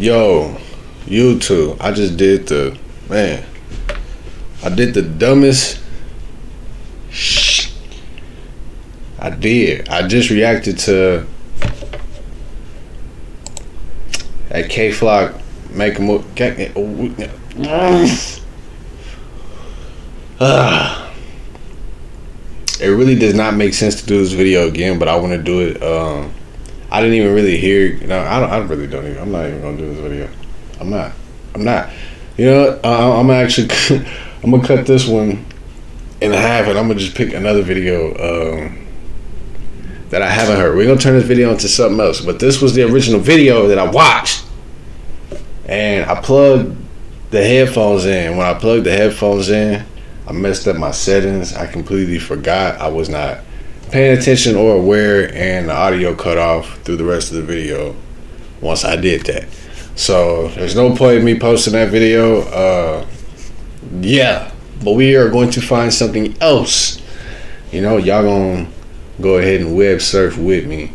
Yo, YouTube, I just did I did the dumbest shit. I did. I just reacted to that K-Flock make a move. It really does not make sense to do this video again, but I want to do it. I didn't even really hear. No, I really don't even. I'm not even gonna do this video. I'm not. You know what? I'm actually. I'm gonna cut this one in half, and I'm gonna just pick another video that I haven't heard. We're gonna turn this video into something else. But this was the original video that I watched, and I plugged the headphones in. When I plugged the headphones in, I messed up my settings. I completely forgot. I was not paying attention or aware, and the audio cut off through the rest of the video once I did that. So there's no point in me posting that video. Yeah, but we are going to find something else. You know, y'all gonna go ahead and web surf with me.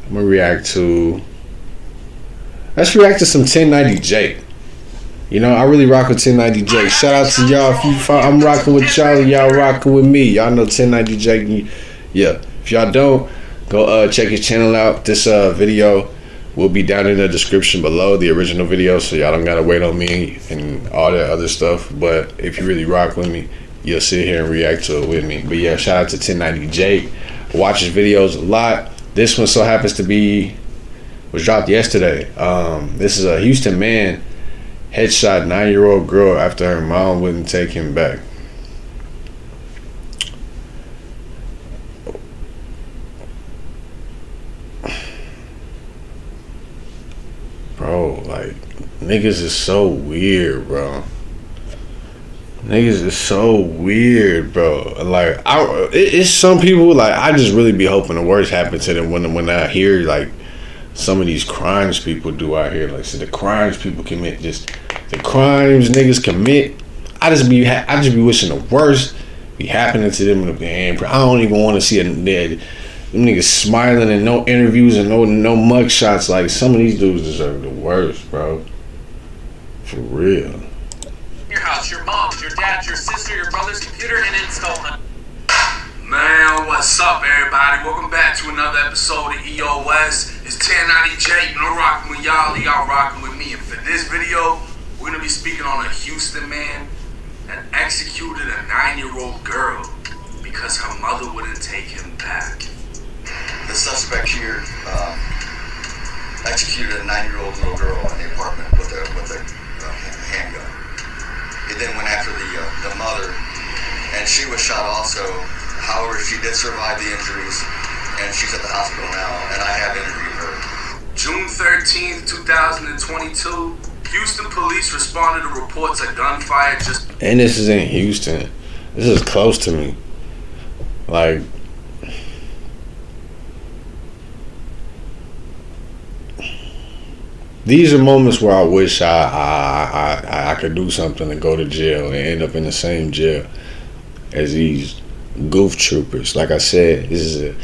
I'm gonna let's react to some 1090J. You know, I really rock with 1090J. Shout out to y'all. I'm rocking with y'all, y'all rocking with me. Y'all know 1090J. Yeah. If y'all don't, go check his channel out. This video will be down in the description below, the original video, so y'all don't gotta wait on me and all that other stuff. But if you really rock with me, you'll sit here and react to it with me. But yeah, shout out to 1090J. I watch his videos a lot. This one so happens to was dropped yesterday. This is a Houston man headshot 9-year-old girl after her mom wouldn't take him back. Bro, like, niggas is so weird, bro. Niggas is so weird, bro. Like, it's some people, like, I just really be hoping the worst happen to them when I hear, like, some of these crimes people do out here. Like, see, the crimes people commit, the crimes niggas commit. I just be wishing the worst be happening to them in the hand. I don't even want to see them niggas smiling and no interviews and no mug shots. Like, some of these dudes deserve the worst, bro. For real. Your house, your mom's, your dad's, your sister, your brother's computer, and it's stolen. Man, what's up, everybody? Welcome back to another episode of EOS. It's 1090J, you know, rocking with y'all rocking with me. And for this video, we're gonna be speaking on a Houston man that executed a 9-year-old girl because her mother wouldn't take him back. The suspect here executed a 9-year-old little girl in the apartment with a handgun. He then went after the mother, and she was shot also. However, she did survive the injuries, and she's at the hospital now, and I have interviewed her. June 13th, 2022, Houston police responded to reports of gunfire just... And this is in Houston. This is close to me. Like... These are moments where I wish I could do something and go to jail and end up in the same jail as these goof troopers. Like I said, this is a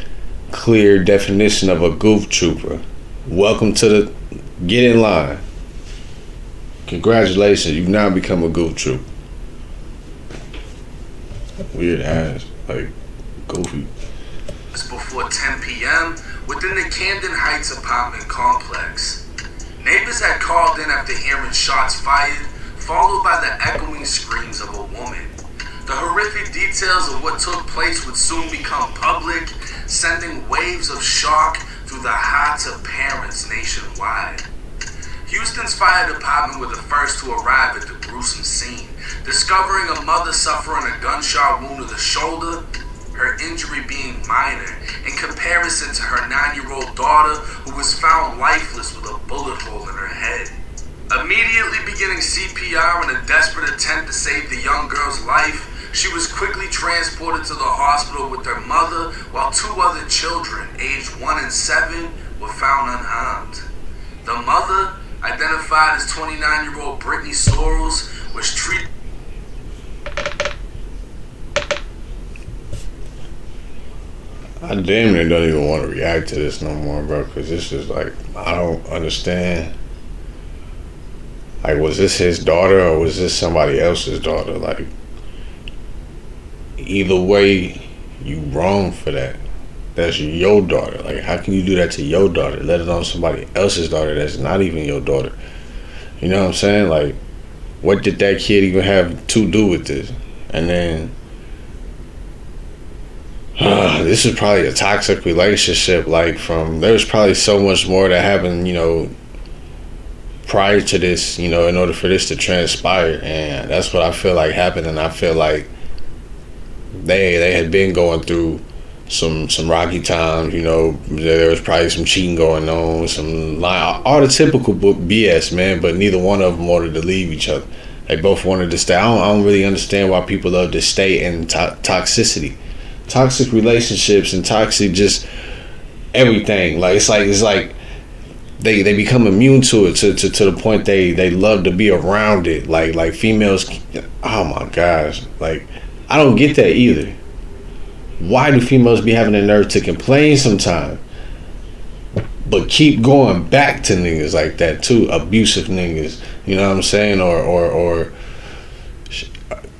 clear definition of a goof trooper. Welcome to the... Get in line. Congratulations, you've now become a goof trooper. Weird ass, like, goofy. Before 10 p.m. within the Camden Heights apartment complex. Neighbors had called in after hearing shots fired, followed by the echoing screams of a woman. The horrific details of what took place would soon become public, sending waves of shock through the hearts of parents nationwide. Houston's fire department were the first to arrive at the gruesome scene, discovering a mother suffering a gunshot wound to the shoulder, her injury being minor in comparison to her 9-year-old daughter, who was found lifeless with a bullet hole in her head. Immediately beginning CPR in a desperate attempt to save the young girl's life, she was quickly transported to the hospital with her mother, while 2 other children, aged 1 and 7, were found unharmed. The mother, identified as 29-year-old Brittany Sorrells, was treated... I damn near don't even want to react to this no more, bro, because this is like, I don't understand. Like, was this his daughter or was this somebody else's daughter? Like, either way, you wrong for that. That's your daughter. Like, how can you do that to your daughter, let alone somebody else's daughter that's not even your daughter? You know what I'm saying? Like, what did that kid even have to do with this? And then, this is probably a toxic relationship. Like, there was probably so much more that happened, you know, prior to this, you know, in order for this to transpire. And that's what I feel like happened. And I feel like they had been going through some rocky times, you know. There was probably some cheating going on, all the typical BS, man. But neither one of them wanted to leave each other. They both wanted to stay. I don't really understand why people love to stay in toxicity, toxic relationships, and toxic just everything. Like it's like they become immune to it to the point they love to be around it. Like females. Oh my gosh, like I don't get that either. Why do females be having the nerve to complain sometimes, but keep going back to niggas like that too? Abusive niggas, you know what I'm saying, or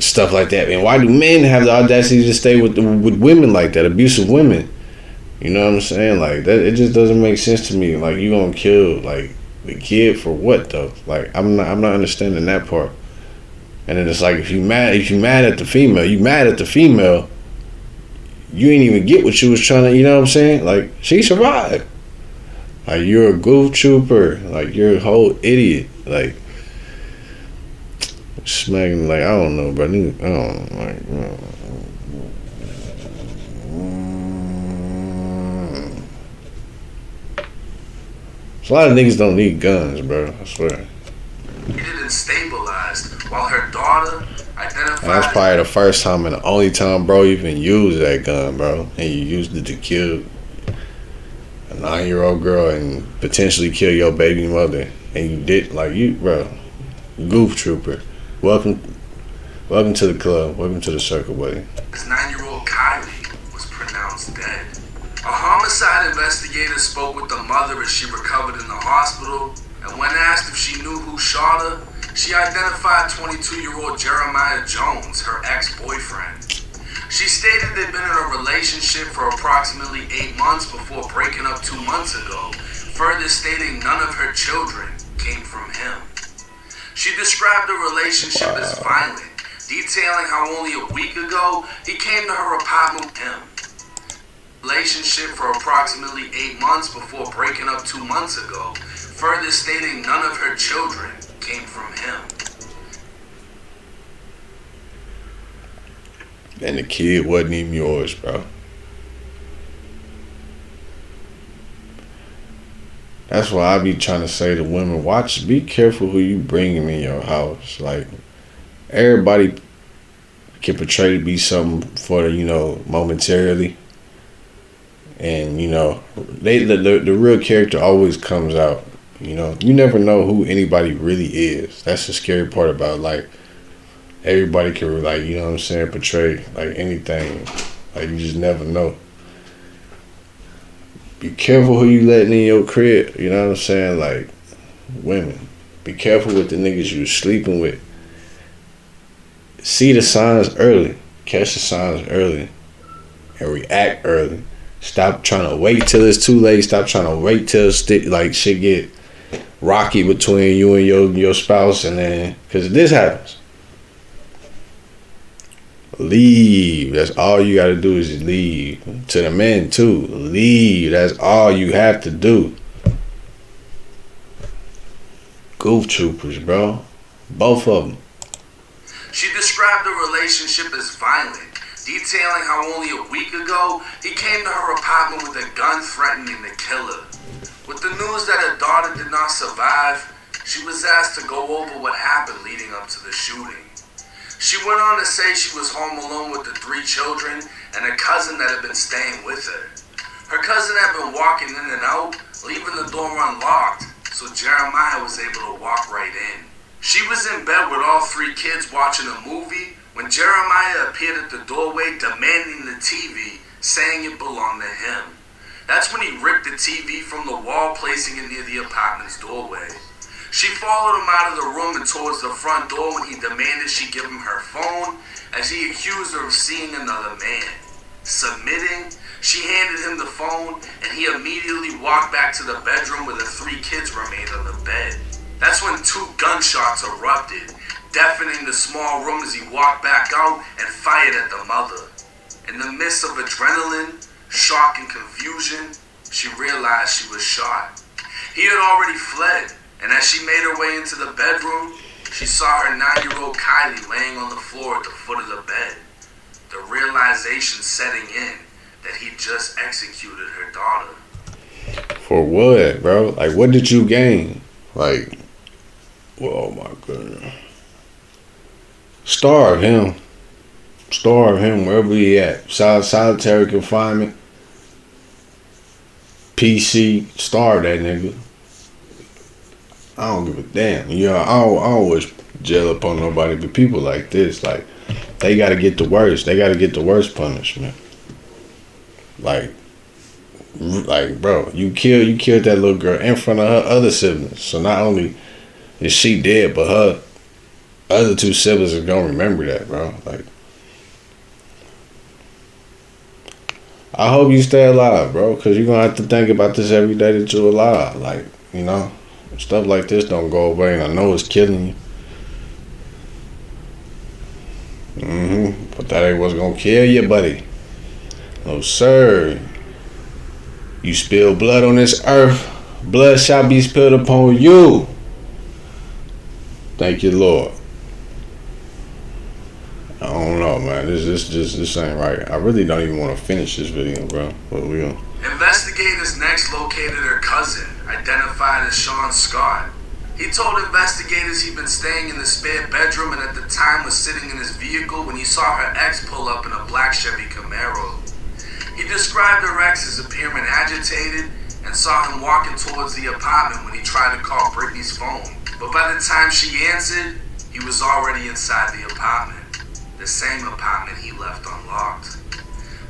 stuff like that. Man, why do men have the audacity to stay with women like that, abusive women? You know what I'm saying? Like that, it just doesn't make sense to me. Like, you gonna kill like the kid for what though? Like I'm not understanding that part. And then it's like if you mad at the female, you ain't even get what you was trying to, you know what I'm saying? Like, she survived. Like, you're a goof trooper. Like, you're a whole idiot. Like, smacking, like, I don't know, bro. I don't know, like, a lot of niggas don't need guns, bro. I swear. And stabilized, while her daughter identified. That's probably the first time and the only time, bro, you even used that gun, bro. And you used it to kill a 9-year-old girl and potentially kill your baby mother. And you did, like, you, bro, goof trooper. Welcome to the club. Welcome to the circle, buddy. His 9-year-old Kylie was pronounced dead. A homicide investigator spoke with the mother as she recovered in the hospital, and when asked if she knew who shot her, she identified 22-year-old Jeremiah Jones, her ex-boyfriend. She stated they'd been in a relationship for approximately 8 months before breaking up 2 months ago, further stating none of her children came from him. She described the relationship as violent, detailing how only a week ago he came to her apartment with him. Relationship for approximately 8 months before breaking up 2 months ago, further stating none of her children came from him. And the kid wasn't even yours, bro. That's why I be trying to say to women, be careful who you bringing in your house. Like, everybody can portray to be something for, you know, momentarily. And, you know, the real character always comes out. You know, you never know who anybody really is. That's the scary part about life. Everybody can, like, you know what I'm saying, portray, like, anything. Like, you just never know. Be careful who you letting in your crib. You know what I'm saying? Like, women. Be careful with the niggas you sleeping with. See the signs early. Catch the signs early. And react early. Stop trying to wait till it's too late. Stop trying to wait till shit get rocky between you and your spouse, and then, because this happens. Leave. That's all you got to do is leave. To the men too. Leave. That's all you have to do. Goof troopers, bro. Both of them. She described the relationship as violent, detailing how only a week ago he came to her apartment with a gun threatening to kill her. With the news that her daughter did not survive, she was asked to go over what happened leading up to the shooting. She went on to say she was home alone with the 3 children and a cousin that had been staying with her. Her cousin had been walking in and out, leaving the door unlocked, so Jeremiah was able to walk right in. She was in bed with all 3 kids watching a movie when Jeremiah appeared at the doorway demanding the TV saying it belonged to him. That's when he ripped the TV from the wall, placing it near the apartment's doorway. She followed him out of the room and towards the front door when he demanded she give him her phone, as he accused her of seeing another man. Submitting, she handed him the phone, and he immediately walked back to the bedroom where the 3 kids remained on the bed. That's when 2 gunshots erupted, deafening the small room as he walked back out and fired at the mother. In the midst of adrenaline, shock, and confusion, she realized she was shot. He had already fled, and as she made her way into the bedroom, she saw her 9-year-old Kylie laying on the floor at the foot of the bed. The realization setting in that he just executed her daughter. For what, bro? Like, what did you gain? Like, oh my goodness. Starve him. Starve him wherever he at. Solitary confinement. PC. Starve that nigga. I don't give a damn. You know, I don't wish jail upon nobody, but people like this, like, they gotta get the worst. They gotta get the worst punishment. Like, bro, you killed that little girl in front of her other siblings. So not only is she dead, but her other 2 siblings are gonna remember that, bro. Like, I hope you stay alive, bro, because you're gonna have to think about this every day that you're alive. Like, you know, stuff like this don't go away, and I know it's killing you. But that ain't what's gonna kill you, buddy. No, sir. You spill blood on this earth, blood shall be spilled upon you. Thank you, Lord. I don't know, man. This ain't right. I really don't even want to finish this video, bro. But we gonna. Investigators next located her cousin, identified as Sean Scott. He told investigators he'd been staying in the spare bedroom and at the time was sitting in his vehicle when he saw her ex pull up in a black Chevy Camaro. He described her ex as appearing agitated and saw him walking towards the apartment when he tried to call Brittany's phone. But by the time she answered, he was already inside the apartment. The same apartment he left unlocked.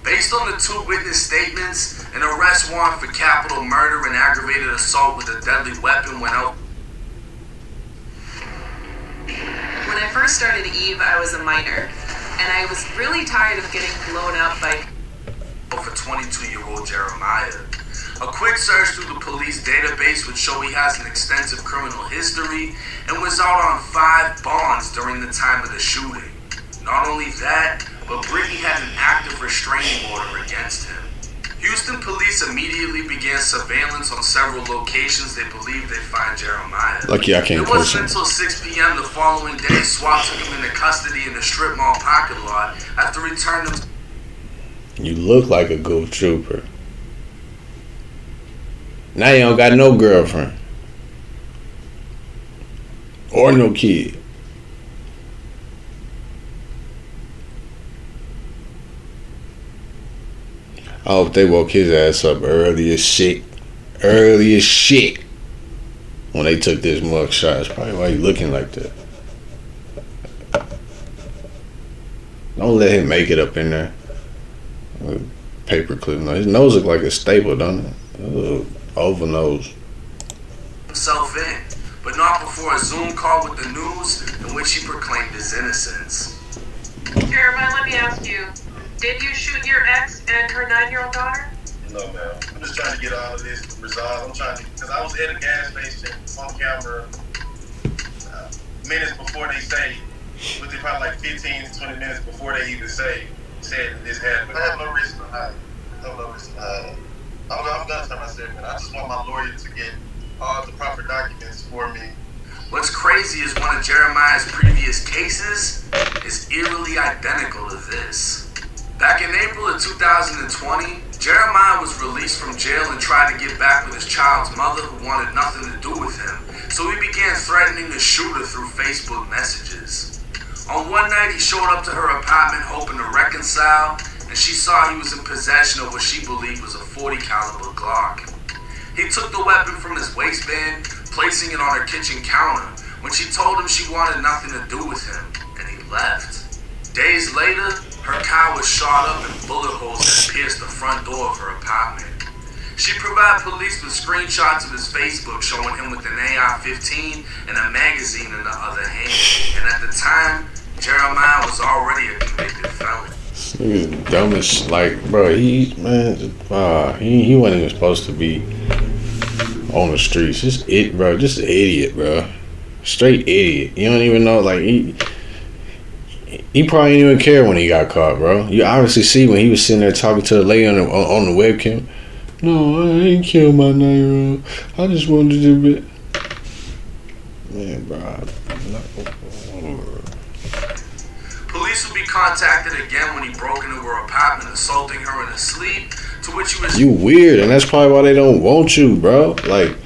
Based on the 2 witness statements, an arrest warrant for capital murder and aggravated assault with a deadly weapon went out. When I first started Eve, I was a minor, and I was really tired of getting blown up by For 22-year-old Jeremiah. A quick search through the police database would show he has an extensive criminal history and was out on 5 bonds during the time of the shooting. Not only that, but Brittany had an active restraining order against him. Houston police immediately began surveillance on several locations they believed they'd find Jeremiah. Lucky I can't. It wasn't until 6 p.m. the following day SWAT took him into custody in the strip mall parking lot after returning him. You look like a goof trooper. Now you don't got no girlfriend. Or no kid. I hope they woke his ass up early as shit. Early as shit. When they took this mugshot. That's probably why he looking like that. Don't let him make it up in there. Paper clip. No, his nose look like a staple, don't it? Over nose. Himself in, but not before a Zoom call with the news in which he proclaimed his innocence. Jeremiah, let me ask you, did you shoot your ex and her 9-year-old daughter? No, man. I'm just trying to get all of this resolved. I'm trying to, because I was at a gas station on camera minutes before they say, within probably like 15 to 20 minutes before they even said this happened. I have no reason to hide. I'm gonna tell myself, man. I just want my lawyer to get all the proper documents for me. What's crazy is one of Jeremiah's previous cases is eerily identical to this. Back in April of 2020, Jeremiah was released from jail and tried to get back with his child's mother who wanted nothing to do with him, so he began threatening to shoot her through Facebook messages. On one night, he showed up to her apartment hoping to reconcile, and she saw he was in possession of what she believed was a .40 caliber Glock. He took the weapon from his waistband, placing it on her kitchen counter when she told him she wanted nothing to do with him, and he left. Days later, Her car was shot up and bullet holes had pierced the front door of her apartment. She provided police with screenshots of his Facebook showing him with an AR-15 and a magazine in the other hand. And at the time, Jeremiah was already a convicted felon. He was dumb as, like, bro, he wasn't even supposed to be on the streets. Just an idiot, bro. Straight idiot. You don't even know, like, he probably didn't even care when he got caught, bro. You obviously see when he was sitting there talking to the lady on the webcam. No, I ain't killed my 9-year-old. I just wanted to do it. Man, bro. Police would be contacted again when he broke into her apartment, assaulting her in her sleep, to which he was... You weird, and that's probably why they don't want you, bro. Like,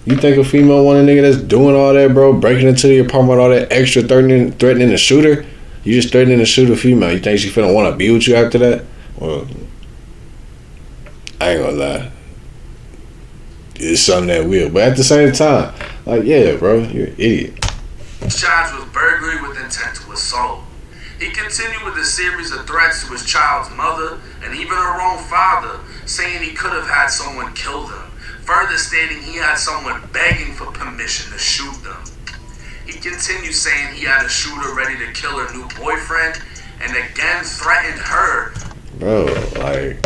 you think a female want a nigga that's doing all that, bro? Breaking into the apartment, all that extra threatening to shoot her? You just threatening to shoot a female. You think she finna want to be with you after that? Well, I ain't gonna lie. It's something that weird. But at the same time, like, yeah, bro, you're an idiot. Charged with burglary with intent to assault. He continued with a series of threats to his child's mother and even her own father, saying he could have had someone kill them, further stating he had someone begging for permission to shoot them. He continued saying he had a shooter ready to kill her new boyfriend and again threatened her. Bro, like,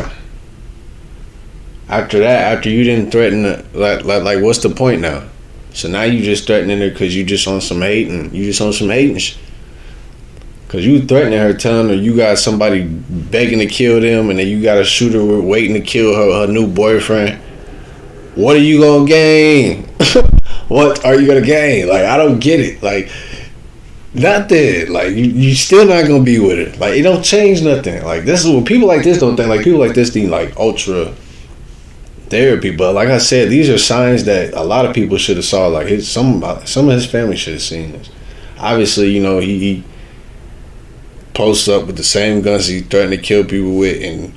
after you didn't threaten, like, what's the point now? So now you just threatening her because you just on some hating. You just on some hating shit. Because you threatening her, telling her you got somebody begging to kill them, and then you got a shooter waiting to kill her new boyfriend. What are you going to gain? What are you going to gain? Like, I don't get it. Like, nothing. Like, you still not going to be with her. Like, it don't change nothing. Like, this is what people like this don't think. Like, people like this need, like, ultra therapy. But like I said, these are signs that a lot of people should have saw. Like, some of his family should have seen this. Obviously, you know, he posts up with the same guns he threatened to kill people with, and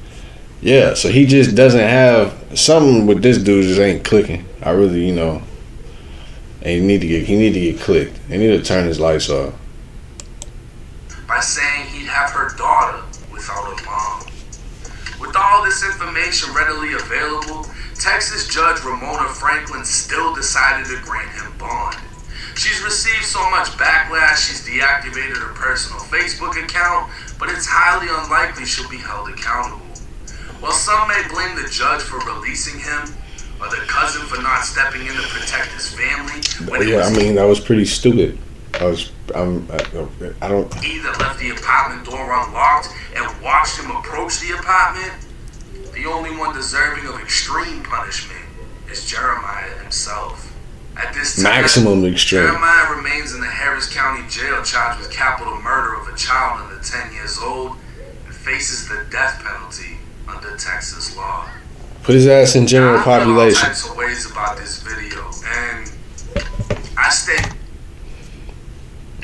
yeah, so he just doesn't have something with this dude. Just ain't clicking. I really, you know, and he need to get clicked. He need to turn his lights off. By saying he'd have her daughter without a mom. With all this information readily available, Texas Judge Ramona Franklin still decided to grant him bond. She's received so much backlash, she's deactivated her personal Facebook account, but it's highly unlikely she'll be held accountable. While some may blame the judge for releasing him, or the cousin for not stepping in to protect his family, I mean, that was pretty stupid. I don't. Either left the apartment door unlocked and watched him approach the apartment. The only one deserving of extreme punishment is Jeremiah himself. At this time, maximum extreme. Jeremiah remains in the Harris County Jail charged with capital murder of a child under 10 years old and faces the death penalty under Texas law. Put his ass in general population. I feel all types of ways about this video, and I stay.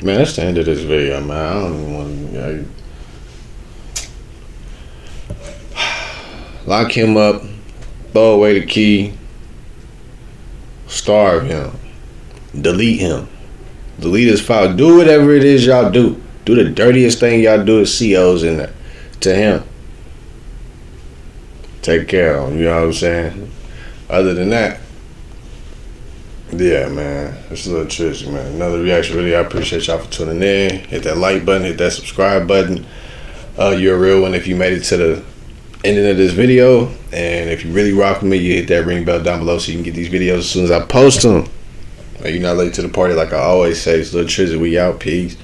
Man, that's the end of this video, man. I don't even want to. Lock him up, throw away the key, starve him, delete him, delete his file, do whatever it is y'all do. Do the dirtiest thing y'all do as COs in there to him. Take care of him, you know what I'm saying? Other than that, yeah, man, it's Lil Trizzy, man. Another reaction video. I appreciate y'all for tuning in. Hit that like button, hit that subscribe button. You're a real one if you made it to the ending of this video. And if you really rock with me, you hit that ring bell down below so you can get these videos as soon as I post them. You're not late to the party like I always say. It's Lil Trizzy, we out. Peace.